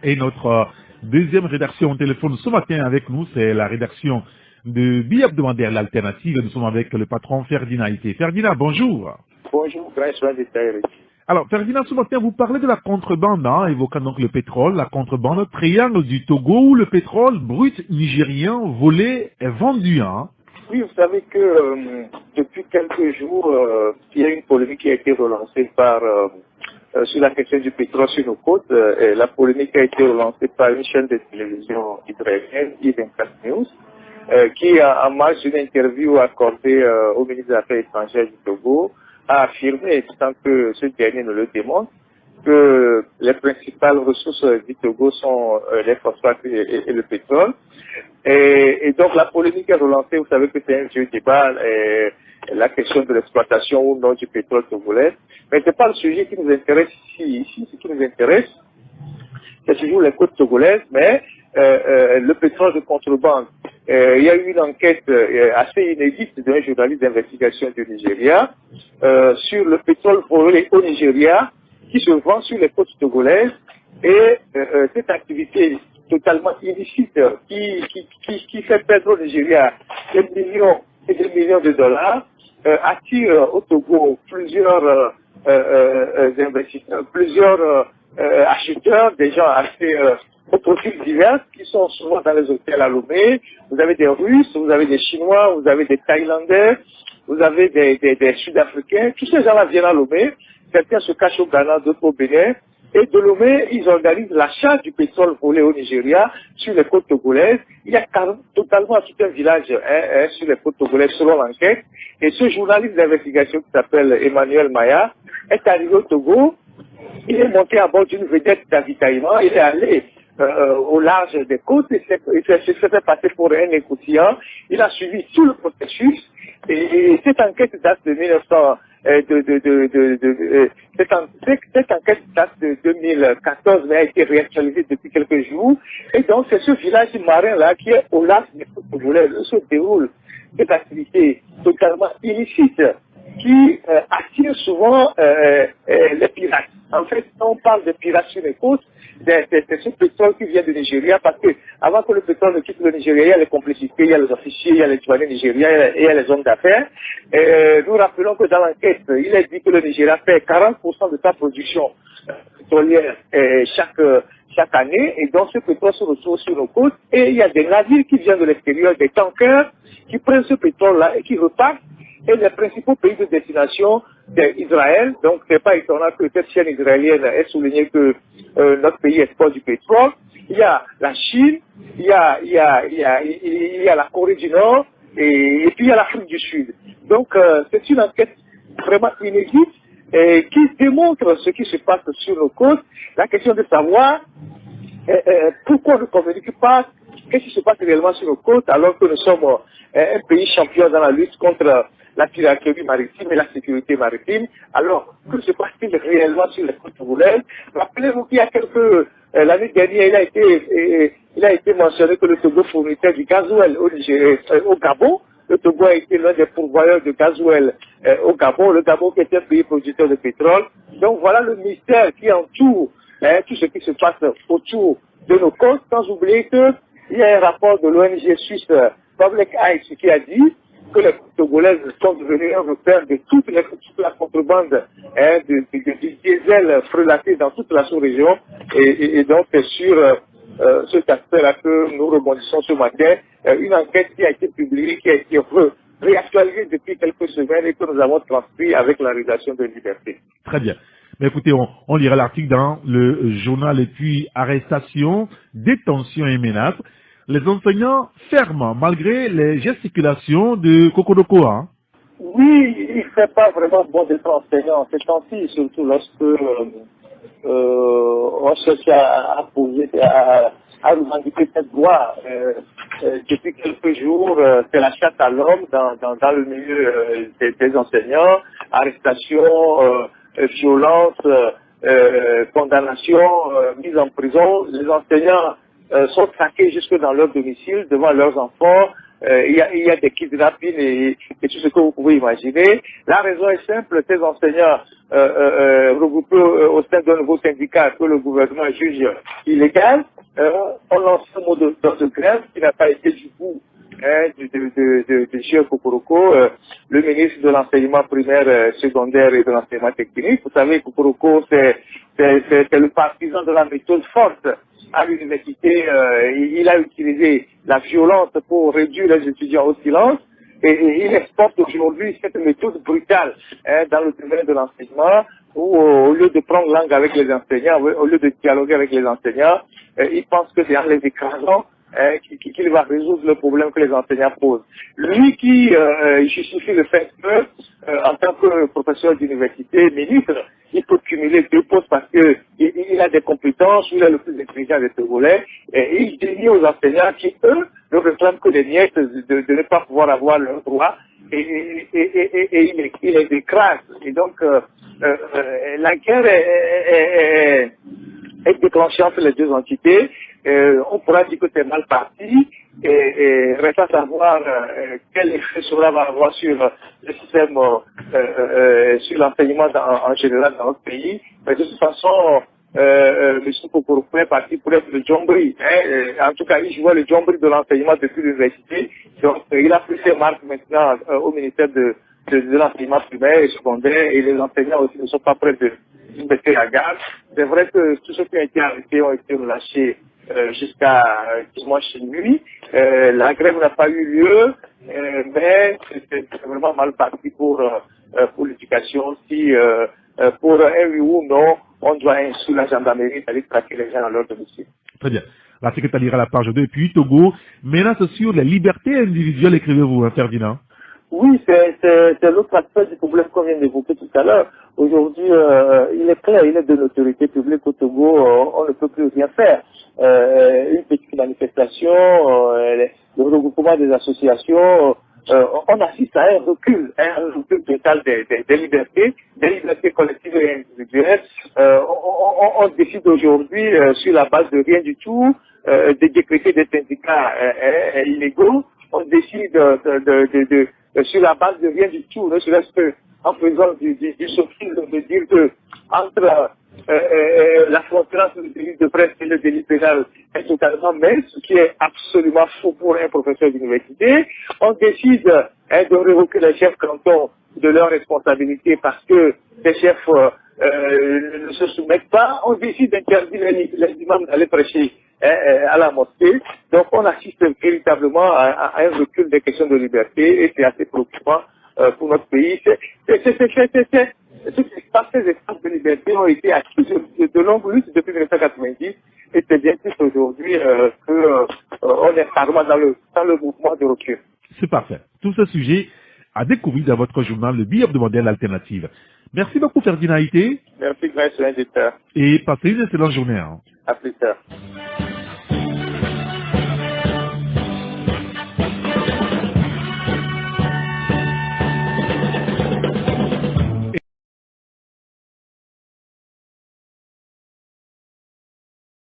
Et notre deuxième rédaction au téléphone ce matin avec nous, c'est la rédaction de Biabdemander l'Alternative. Nous sommes avec le patron Ferdinand Ité. Ferdinand, bonjour. Bonjour, François de Taïri. Alors, Ferdinand, ce matin, vous parlez de la contrebande, évoquant donc le pétrole, la contrebande, triangle du Togo, où le pétrole brut nigérien volé est vendu. Oui, vous savez que depuis quelques jours, il y a une polémique qui a été relancée sur la question du pétrole sur nos côtes. Et la polémique a été relancée par une chaîne de télévision israélienne, I24 News, qui, en marge d'une interview accordée au ministre des Affaires étrangères du Togo, a affirmé, tant que ce dernier ne le démontre, que les principales ressources du Togo sont les phosphates et le pétrole. Et donc la polémique est relancée, vous savez que c'est un vieux débat, la question de l'exploitation ou non du pétrole togolais. Mais ce n'est pas le sujet qui nous intéresse ici. Ce qui nous intéresse, c'est toujours les côtes togolaises, mais le pétrole de contrebande. Il y a eu une enquête assez inédite d'un journaliste d'investigation du Nigeria sur le pétrole volé au Nigeria qui se vend sur les côtes togolaises et cette activité totalement illicite qui fait perdre au Nigeria des millions et des millions de dollars attire au Togo plusieurs investisseurs, plusieurs acheteurs, des gens assez aux profils divers qui sont souvent dans les hôtels à Lomé. Vous avez des Russes, vous avez des Chinois, vous avez des Thaïlandais, vous avez des Sud-Africains. Tous ces gens-là viennent à Lomé. Certains se cachent au Ghana, d'autres au Bénin. Et de Lomé, ils organisent l'achat du pétrole volé au Nigeria sur les côtes togolaises. Il y a totalement tout un village sur les côtes togolaises selon l'enquête. Et ce journaliste d'investigation qui s'appelle Emmanuel Maya est arrivé au Togo. Il est monté à bord d'une vedette d'avitaillement. Il est allé au large des côtes. Il s'est fait passer pour un écoutilleur. Il a suivi tout le processus. Et cette enquête date de 1900. Cette enquête date de 2014, mais a été réactualisée depuis quelques jours. Et donc, c'est ce village marin-là qui est au large des côtes togolaises où se déroule cette activité totalement illicite qui attire souvent les pirates. En fait, quand on parle de pirates sur les côtes, c'est ce pétrole qui vient du Nigeria, parce que avant que le pétrole ne quitte le Nigeria, il y a les complicités, il y a les officiers, il y a les douaniers nigériens et il y a les hommes d'affaires. Nous rappelons que dans l'enquête, il est dit que le Nigeria fait 40% de sa production pétrolière chaque année, et donc ce pétrole se retrouve sur nos côtes, et il y a des navires qui viennent de l'extérieur, des tankers, qui prennent ce pétrole-là et qui repartent. Et les principaux pays de destination d'Israël, donc c'est pas étonnant que cette chaîne israélienne ait souligné que notre pays exporte du pétrole. Il y a la Chine, il y a la Corée du Nord et puis il y a l'Afrique du Sud. Donc c'est une enquête vraiment inédite qui démontre ce qui se passe sur nos côtes. La question de savoir pourquoi on ne communique pas, qu'est-ce qui se passe réellement sur nos côtes alors que nous sommes un pays champion dans la lutte contre la piraterie maritime et la sécurité maritime. Alors, que se passe-t-il réellement sur les côtes togolaises? Rappelez-vous qu'il y a l'année dernière, il a été mentionné que le Togo fournissait du gasoil au Gabon. Le Togo a été l'un des pourvoyeurs de gasoil au Gabon. Le Gabon qui est un pays producteur de pétrole. Donc voilà le mystère qui entoure tout ce qui se passe autour de nos côtes, sans oublier qu'il y a un rapport de l'ONG suisse Public Eyes qui a dit que les côtes togolaises sont devenues un repère de toute la contrebande du diesel frelaté dans toute la sous-région. Et donc c'est sur cet aspect-là que nous rebondissons ce matin. Une enquête qui a été publiée, qui a été réactualisée depuis quelques semaines et que nous avons transcrit avec la rédaction de Liberté. Très bien. Mais écoutez, on lira l'article dans le journal et puis arrestation, détention et menaces. Les enseignants ferment malgré les gesticulations de Kokodoko. Oui, il ne fait pas vraiment bon d'être enseignant. C'est temps-ci, surtout lorsque on cherche à poser, à revendiquer cette voie. Depuis quelques jours, c'est la chasse à l'homme dans le milieu des enseignants. Arrestation, violence, condamnation, mise en prison. Les enseignants sont traqués jusque dans leur domicile devant leurs enfants. il y a des kidnappings et tout ce que vous pouvez imaginer. La raison est simple, ces enseignants regroupés au sein d'un nouveau syndicat que le gouvernement juge illégal, ont lancé un mot de grève qui n'a pas été du coup de J. Kokoroko, le ministre de l'enseignement primaire, secondaire et de l'enseignement technique. Vous savez, Kokoroko, c'est le partisan de la méthode forte à l'université. Il a utilisé la violence pour réduire les étudiants au silence. Et il exporte aujourd'hui cette méthode brutale dans le domaine de l'enseignement où au lieu de prendre langue avec les enseignants, au lieu de dialoguer avec les enseignants, il pense que c'est en les écrasant qu'il va résoudre le problème que les enseignants posent. Lui qui justifie le fait que, en tant que professeur d'université, ministre, il peut cumuler 2 postes parce que il a des compétences, il est le plus intelligent de ce volet, et il dénie aux enseignants qui, eux, ne réclament que des miettes de ne pas pouvoir avoir leurs droits, et il les écrase. Et donc, la guerre est déclenchée entre les 2 entités. On pourra dire que c'est mal parti et reste à savoir quel effet cela va avoir sur le système, sur l'enseignement en général dans notre pays. Mais de toute façon, M. Kokoroko est parti pour être le Djombri. En tout cas, il jouait le Djombri de l'enseignement depuis l'université. Donc, il a pris ses marques maintenant au ministère de l'enseignement primaire et secondaire, et les enseignants aussi ne sont pas prêts de baisser la garde. C'est vrai que tous ceux qui ont été arrêtés ont été relâchés jusqu'à dimanche nuit. La grève n'a pas eu lieu, mais c'est vraiment mal parti pour l'éducation. Si pour un oui ou non, on doit insulter la gendarmerie, d'aller traquer les gens à leur domicile. Très bien. La secrétaire lira la page 2. Et puis Togo, menace sur les libertés individuelles, écrivez-vous, Ferdinand. Oui, c'est l'autre aspect du problème qu'on vient d'évoquer tout à l'heure. Aujourd'hui, il est clair, il est de l'autorité publique au Togo, on ne peut plus rien faire. Une petite manifestation, le regroupement des associations, on assiste à un recul total des libertés collectives et individuelles. On décide aujourd'hui, sur la base de rien du tout, de décréter des syndicats illégaux. On décide sur la base de rien du tout, ne serait-ce que en faisant du sophisme de dire que entre la frontière entre le délit de presse et le délit pénal est totalement mince, ce qui est absolument faux pour un professeur d'université. On décide de révoquer les chefs cantons de leurs responsabilités parce que les chefs ne se soumettent pas. On décide d'interdire les imams d'aller prêcher à la mosquée. Donc on assiste véritablement à un recul des questions de liberté et c'est assez préoccupant pour notre pays. Ces espaces de liberté ont été acquis de longues luttes depuis 1990 et c'est bien plus aujourd'hui qu'on est carrément dans le mouvement de recul. C'est parfait. Tout ce sujet à découvrir dans votre journal Le Billet hebdomadaire l'alternative. Merci beaucoup Ferdinand Haïté. Merci Grèce, l'inditeur. Et passez une excellente journée. À plus tard.